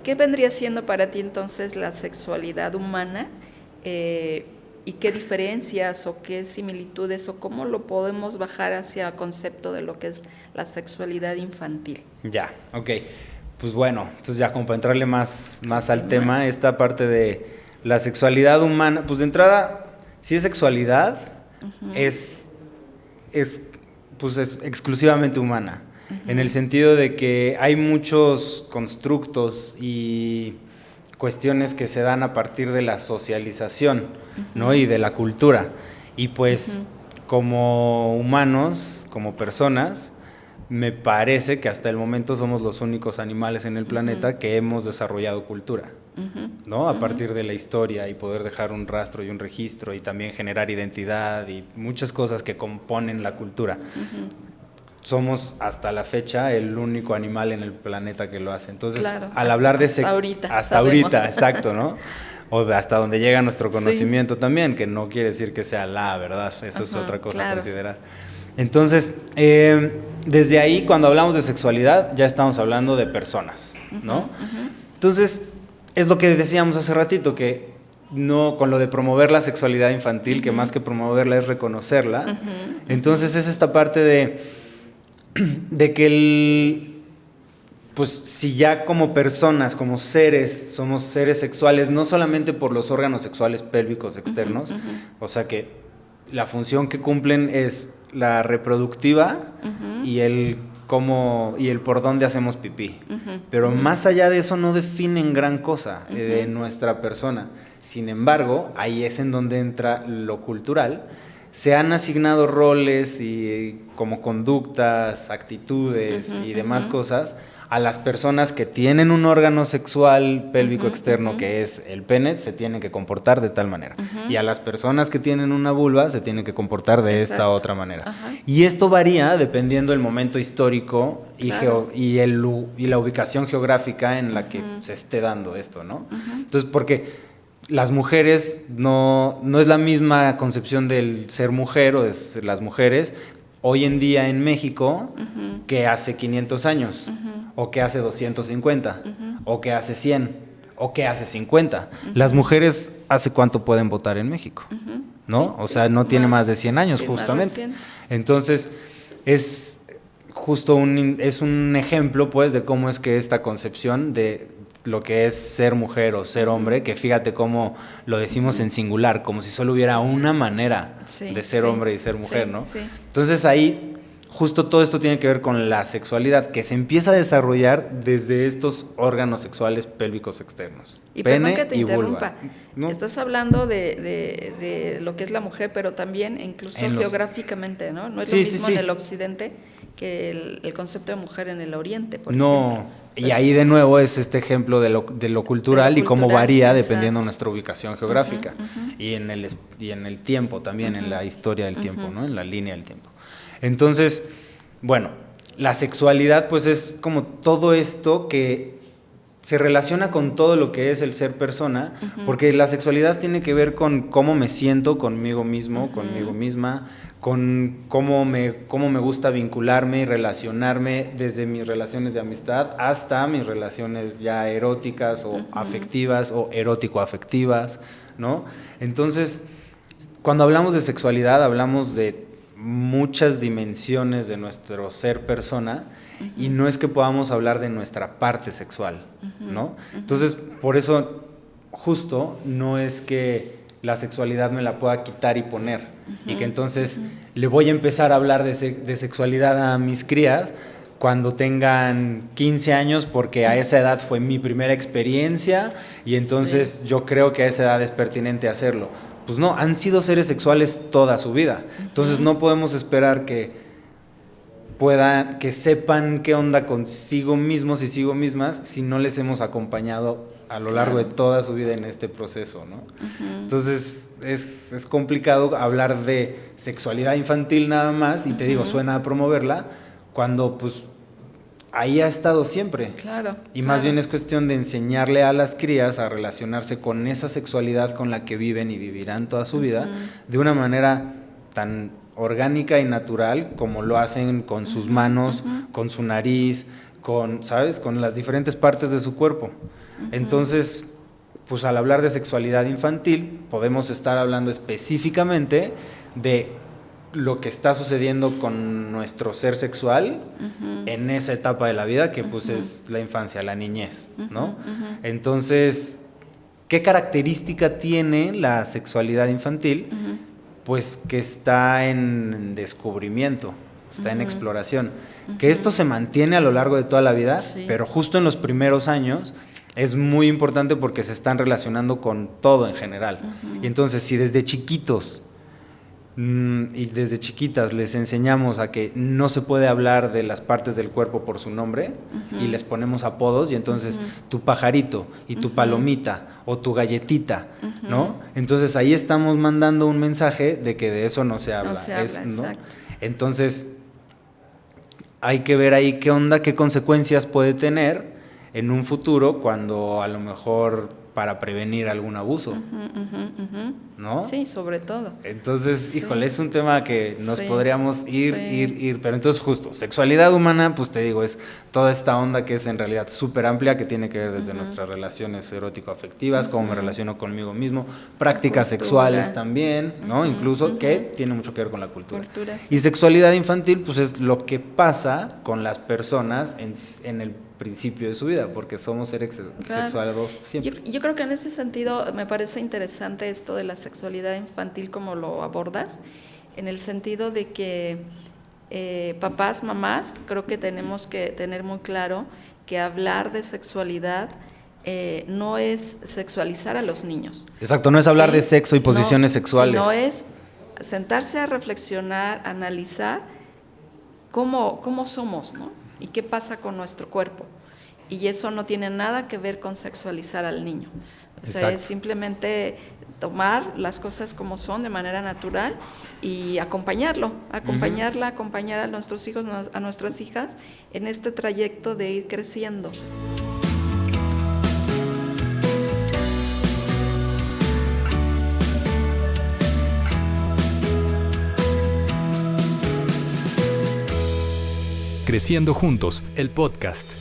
¿Qué vendría siendo para ti entonces la sexualidad humana? ¿Y qué diferencias o qué similitudes o cómo lo podemos bajar hacia el concepto de lo que es la sexualidad infantil? Ya, ok. Pues bueno, entonces ya como para entrarle más al tema, esta parte de la sexualidad humana, pues de entrada, si es sexualidad, es exclusivamente humana, en el sentido de que hay muchos constructos y cuestiones que se dan a partir de la socialización, ¿no? Y de la cultura. Y pues como humanos, como personas, me parece que hasta el momento somos los únicos animales en el planeta que hemos desarrollado cultura, ¿no? A partir de la historia y poder dejar un rastro y un registro y también generar identidad y muchas cosas que componen la cultura. Somos hasta la fecha el único animal en el planeta que lo hace. Entonces, claro, al hablar de hasta ahorita, exacto, ¿no? O hasta donde llega nuestro conocimiento también, que no quiere decir que sea la verdad, eso es otra cosa a considerar. Entonces, desde ahí, cuando hablamos de sexualidad, ya estamos hablando de personas, ¿no? Entonces, es lo que decíamos hace ratito, que no, con lo de promover la sexualidad infantil, que más que promoverla es reconocerla. Entonces, es esta parte de que pues si ya como personas, como seres, somos seres sexuales, no solamente por los órganos sexuales pélvicos externos, o sea que la función que cumplen es la reproductiva y el por dónde hacemos pipí. Pero más allá de eso no definen gran cosa de nuestra persona. Sin embargo, ahí es en donde entra lo cultural. Se han asignado roles y como conductas, actitudes y demás cosas a las personas que tienen un órgano sexual pélvico externo que es el pene, se tienen que comportar de tal manera. Y a las personas que tienen una vulva se tienen que comportar de esta otra manera. Y esto varía dependiendo del momento histórico y la ubicación geográfica en la que se esté dando esto, ¿no? Entonces, porque las mujeres no es la misma concepción del ser mujer o de las mujeres hoy en día en México que hace 500 años o que hace 250 o que hace 100 o que hace 50. Las mujeres ¿hace cuánto pueden votar en México? ¿No? O sea, no tiene más de 100 años justamente. Entonces, es justo es un ejemplo pues de cómo es que esta concepción de lo que es ser mujer o ser hombre, que fíjate cómo lo decimos en singular, como si solo hubiera una manera de ser hombre y ser mujer, ¿no? Entonces ahí justo todo esto tiene que ver con la sexualidad, que se empieza a desarrollar desde estos órganos sexuales pélvicos externos. Y pene perdón que te interrumpa, ¿no? Estás hablando de lo que es la mujer, pero también incluso geográficamente, ¿no? No es lo mismo en el occidente que el concepto de mujer en el oriente, por ejemplo. Y ahí de nuevo es este ejemplo de lo cultural y cómo varía dependiendo de nuestra ubicación geográfica y en el tiempo también, en la historia del tiempo, ¿no? En la línea del tiempo. Entonces, bueno, la sexualidad pues es como todo esto que se relaciona con todo lo que es el ser persona, porque la sexualidad tiene que ver con cómo me siento conmigo mismo, conmigo misma, con cómo me gusta vincularme y relacionarme desde mis relaciones de amistad hasta mis relaciones ya eróticas o afectivas o erótico-afectivas, ¿no? Entonces, cuando hablamos de sexualidad, hablamos de muchas dimensiones de nuestro ser persona y no es que podamos hablar de nuestra parte sexual, ¿no? Entonces, por eso justo no es que la sexualidad me la pueda quitar y poner y que entonces le voy a empezar a hablar de sexualidad a mis crías cuando tengan 15 años porque a esa edad fue mi primera experiencia y entonces yo creo que a esa edad es pertinente hacerlo. Pues no, han sido seres sexuales toda su vida. Entonces no podemos esperar que sepan qué onda consigo mismos y sigo mismas si no les hemos acompañado a lo largo de toda su vida en este proceso, ¿no? Entonces es complicado hablar de sexualidad infantil nada más y te digo, suena a promoverla cuando pues ahí ha estado siempre. Y más bien es cuestión de enseñarle a las crías a relacionarse con esa sexualidad con la que viven y vivirán toda su vida de una manera tan orgánica y natural como lo hacen con sus manos, con su nariz, ¿sabes? Con las diferentes partes de su cuerpo. Entonces, pues al hablar de sexualidad infantil, podemos estar hablando específicamente de lo que está sucediendo con nuestro ser sexual en esa etapa de la vida, que pues es la infancia, la niñez, ¿no? Entonces, ¿qué característica tiene la sexualidad infantil? Pues que está en descubrimiento, está en exploración. Que esto se mantiene a lo largo de toda la vida, pero justo en los primeros años es muy importante porque se están relacionando con todo en general. Y entonces, si desde chiquitos y desde chiquitas les enseñamos a que no se puede hablar de las partes del cuerpo por su nombre y les ponemos apodos, y entonces tu pajarito y tu palomita o tu galletita, ¿no? Entonces ahí estamos mandando un mensaje de que de eso no se habla. ¿no? Entonces hay que ver ahí qué onda, qué consecuencias puede tener en un futuro cuando a lo mejor para prevenir algún abuso, ¿no? Sí, sobre todo. Entonces, híjole, es un tema que nos podríamos ir, pero entonces justo, sexualidad humana, pues te digo, es toda esta onda que es en realidad súper amplia, que tiene que ver desde nuestras relaciones erótico-afectivas, cómo me relaciono conmigo mismo, prácticas sexuales también, ¿no? Incluso, que tiene mucho que ver con la cultura. Y sexualidad infantil, pues es lo que pasa con las personas en el principio de su vida, porque somos seres sexuados siempre. Yo creo que en ese sentido me parece interesante esto de la sexualidad infantil, como lo abordas, en el sentido de que papás, mamás, creo que tenemos que tener muy claro que hablar de sexualidad no es sexualizar a los niños. Exacto, no es hablar de sexo y posiciones sexuales. Sino es sentarse a reflexionar, analizar cómo somos, ¿no? Y qué pasa con nuestro cuerpo. Y eso no tiene nada que ver con sexualizar al niño. O sea, es simplemente tomar las cosas como son de manera natural y acompañar a nuestros hijos, a nuestras hijas en este trayecto de ir creciendo. Creciendo Juntos, el podcast.